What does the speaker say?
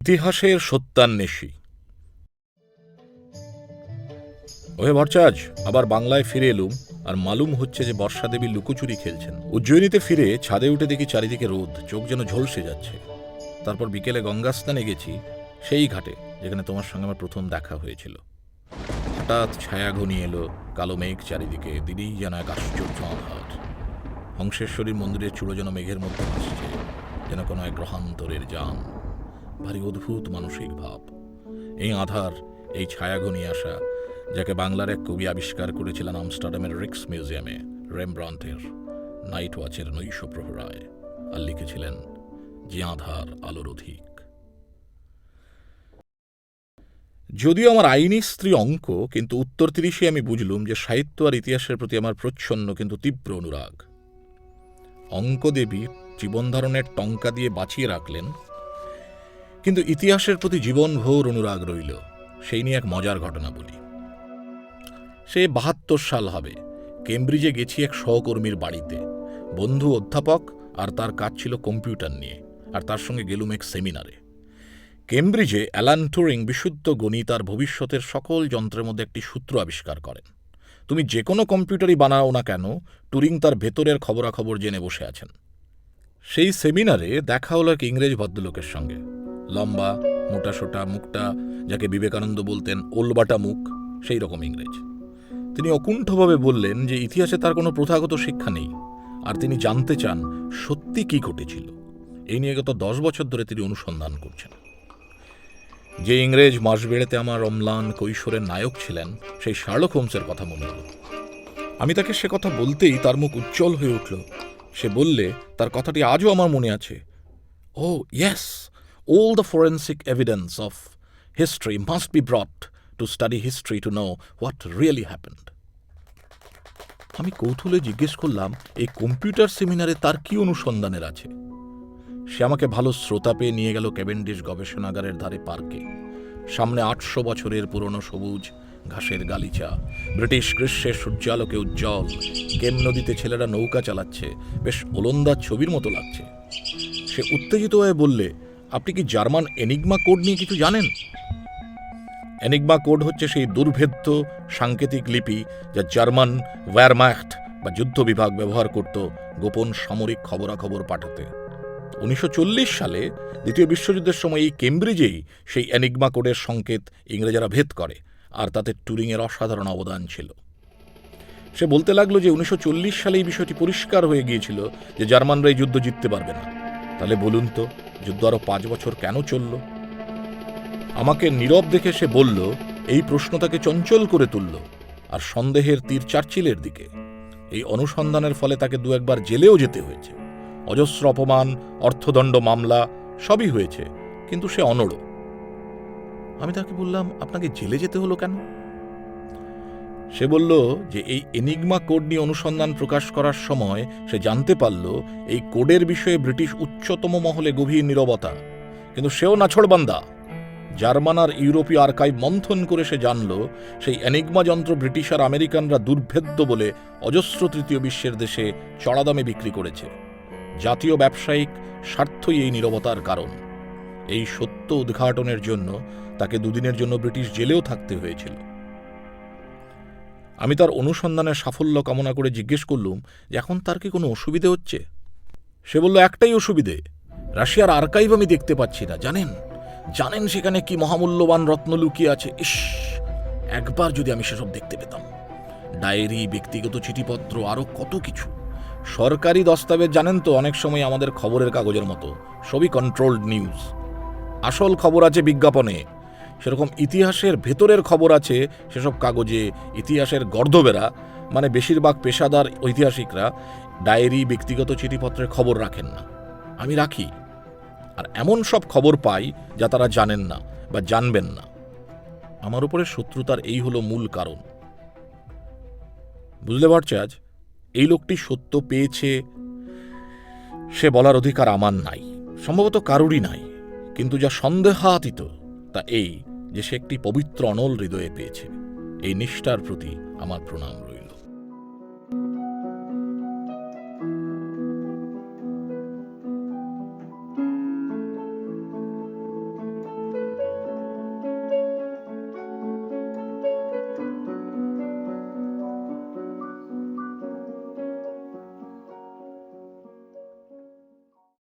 ইতিহাসের সত্যান্বেষী। ওহে ভট্টাচ, আবার বাংলায় ফিরে এলুম, আর মালুম হচ্ছে যে বর্ষা দেবী লুকোচুরি খেলছেন। উজ্জয়িনীতে ফিরে ছাদে উঠে দেখি চারিদিকে রোদ, চোখ যেন ঝলসে যাচ্ছে। তারপর বিকেলে গঙ্গা স্নানে গেছি, সেই ঘাটে যেখানে তোমার সঙ্গে আমার প্রথম দেখা হয়েছিল। হঠাৎ ছায়া ঘনিয়ে এলো, কালো মেঘ চারিদিকে, দিনেই যেন এক আশ্চর্য আধার। হংসেশ্বরীর মন্দিরের চূড়ো যেন মেঘের মধ্যে ভাসছে, যেন কোনো এক গ্রহান্তরের যান। ভারী অদ্ভুত মানসিক ভাব। এই আধার, এই ছায়া ঘনিয়ে আসা, যাকে বাংলার এক কবি আবিষ্কার করেছিলেন আমস্টারডামের রিক্স মিউজিয়ামে রেমব্রান্টের নাইট ওয়াচের নৈশ প্রহরায়, আর লিখেছিলেন, যে আধার আলোর অধিক। যদিও আমার আইনি স্ত্রী অঙ্ক, কিন্তু উত্তর ৩০-এ আমি বুঝলুম যে সাহিত্য আর ইতিহাসের প্রতি আমার প্রচ্ছন্ন কিন্তু তীব্র অনুরাগ। অঙ্ক দেবী জীবনধারণের টঙ্কা দিয়ে বাঁচিয়ে রাখলেন, কিন্তু ইতিহাসের প্রতি জীবনভর অনুরাগ রইল। সেই নিয়ে এক মজার ঘটনা বলি। সে ৭২ সাল হবে। কেমব্রিজে গেছি এক সহকর্মীর বাড়িতে। বন্ধু অধ্যাপক, আর তার কাজ ছিল কম্পিউটার নিয়ে, আর তার সঙ্গে গেলুম এক সেমিনারে। কেমব্রিজে অ্যালান টুরিং বিশুদ্ধ গণিত আর ভবিষ্যতের সকল যন্ত্রের মধ্যে একটি সূত্র আবিষ্কার করেন। তুমি যে কোনো কম্পিউটারই বানাও না কেন, টুরিং তার ভেতরের খবরাখবর জেনে বসে আছেন। সেই সেমিনারে দেখা হলো এক ইংরেজ ভদ্রলোকের সঙ্গে। লম্বা, মোটাসোটা, মুখটা যাকে বিবেকানন্দ বলতেন ওলবাটা মুখ, সেই রকম ইংরেজ। তিনি অকুণ্ঠভাবে বললেন যে ইতিহাসে তার কোনো প্রথাগত শিক্ষা নেই, আর তিনি জানতে চান সত্যি কি ঘটেছিল। এই নিয়ে গত 10 বছর ধরে তিনি অনুসন্ধান করছেন। যে ইংরেজ মাসবেড়েতে আমার অম্লান কৈশোরের নায়ক ছিলেন, সেই শার্লক হোমসের কথা মনে হল। আমি তাকে সে কথা বলতেই তার মুখ উজ্জ্বল হয়ে উঠল। সে বললে, তার কথাটি আজও আমার মনে আছে, ও yes, all the forensic evidence of history must be brought to study history to know what really happened. আমি কৌতূহলে জিজ্ঞেস করলাম, এই কম্পিউটার সেমিনারে তার কি অনুসন্ধানের আছে? সে আমাকে ভালো শ্রোতা পেয়ে নিয়ে গেল কেভেন্ডিশ গবেষণাগারের ধারে পার্কে। সামনে ৮০০ বছরের পুরনো সবুজ ঘাসের গালিচা, ব্রিটিশ গ্রীষ্মের সূর্যালোকে উজ্জ্বল। কেম নদীতে ছেলেরা নৌকা চালাচ্ছে, বেশ ওলন্দাজ ছবির মতো লাগছে। সে উত্তেজিত হয়ে বললে, আপনি কি জার্মান এনিগমা কোড নিয়ে কিছু জানেন? এনিগমা কোড হচ্ছে সেই দুর্ভেদ্য সাংকেতিক লিপি যা জার্মান ওয়্যারম্যাখট বা যুদ্ধ বিভাগ ব্যবহার করত গোপন সামরিক খবরাখবর পাঠাতে। ১৯৪০ সালে দ্বিতীয় বিশ্বযুদ্ধের সময় এই কেমব্রিজেই সেই এনিগমা কোডের সংকেত ইংরেজরা ভেদ করে, আর তাতে টুরিংয়ের অসাধারণ অবদান ছিল। সে বলতে লাগলো যে ১৯৪০ সালে এই বিষয়টি পরিষ্কার হয়ে গিয়েছিল যে জার্মানরা এই যুদ্ধ জিততে পারবে না। তাহলে বলুন তো, যুদ্ধ আরো ৫ বছর কেন চলল? আমাকে নীরব দেখে সে বলল, এই প্রশ্ন তাকে চঞ্চল করে তুলল, আর সন্দেহের তীর চার্চিলের দিকে। এই অনুসন্ধানের ফলে তাকে ২-১ বার জেলেও যেতে হয়েছে। অজস্র অপমান, অর্থদণ্ড মামলা সবই হয়েছে, কিন্তু সে অনড়। আমি তাকে বললাম, আপনাকে জেলে যেতে হলো কেন? সে বলল যে এই এনিগমা কোড নিয়ে অনুসন্ধান প্রকাশ করার সময় সে জানতে পারল এই কোডের বিষয়ে ব্রিটিশ উচ্চতম মহলে গভীর নীরবতা, কিন্তু সেও নাছোড়বান্দা। জার্মান আর ইউরোপীয় আর্কাইভ মন্থন করে সে জানল সেই এনিগমা যন্ত্র ব্রিটিশ আর আমেরিকানরা দুর্ভেদ্য বলে অজস্র তৃতীয় বিশ্বের দেশে চড়া দামে বিক্রি করেছে। জাতীয় ব্যবসায়িক স্বার্থই এই নীরবতার কারণ। এই সত্য উদ্ঘাটনের জন্য তাকে ২ দিনের জন্য ব্রিটিশ জেলেও থাকতে হয়েছিল। আমি তার অনুসন্ধানের সাফল্য কামনা করে জিজ্ঞেস করলুম যে এখন তার কি কোনো অসুবিধে হচ্ছে? সে বলল, একটাই অসুবিধে, রাশিয়ার আর্কাইভ আমি দেখতে পাচ্ছি না। জানেন জানেন সেখানে কি মহামূল্যবান রত্ন লুকিয়ে আছে। ইস, একবার যদি আমি সেসব দেখতে পেতাম। ডায়েরি, ব্যক্তিগত চিঠিপত্র, আরো কত কিছু। সরকারি দস্তাবেজ জানেন তো, অনেক সময় আমাদের খবরের কাগজের মতো, সবই কন্ট্রোলড নিউজ। আসল খবর আছে বিজ্ঞাপনে। সেরকম ইতিহাসের ভেতরের খবর আছে সেসব কাগজে। ইতিহাসের গর্দবেরা, মানে বেশিরভাগ পেশাদার ঐতিহাসিকরা, ডায়েরি, ব্যক্তিগত চিঠিপত্রের খবর রাখেন না। আমি রাখি, আর এমন সব খবর পাই যা তারা জানেন না বা জানবেন না। আমার উপরে শত্রুতার এই হলো মূল কারণ। বুঝতে পারছে আজ, এই লোকটি সত্য পেয়েছে সে বলার অধিকার আমার নাই, সম্ভবত কারুরই নাই। কিন্তু যা সন্দেহাতীত তা এই যে সে একটি পবিত্র অনল হৃদয়ে পেয়েছে। এই নিষ্ঠার প্রতি আমার প্রণাম।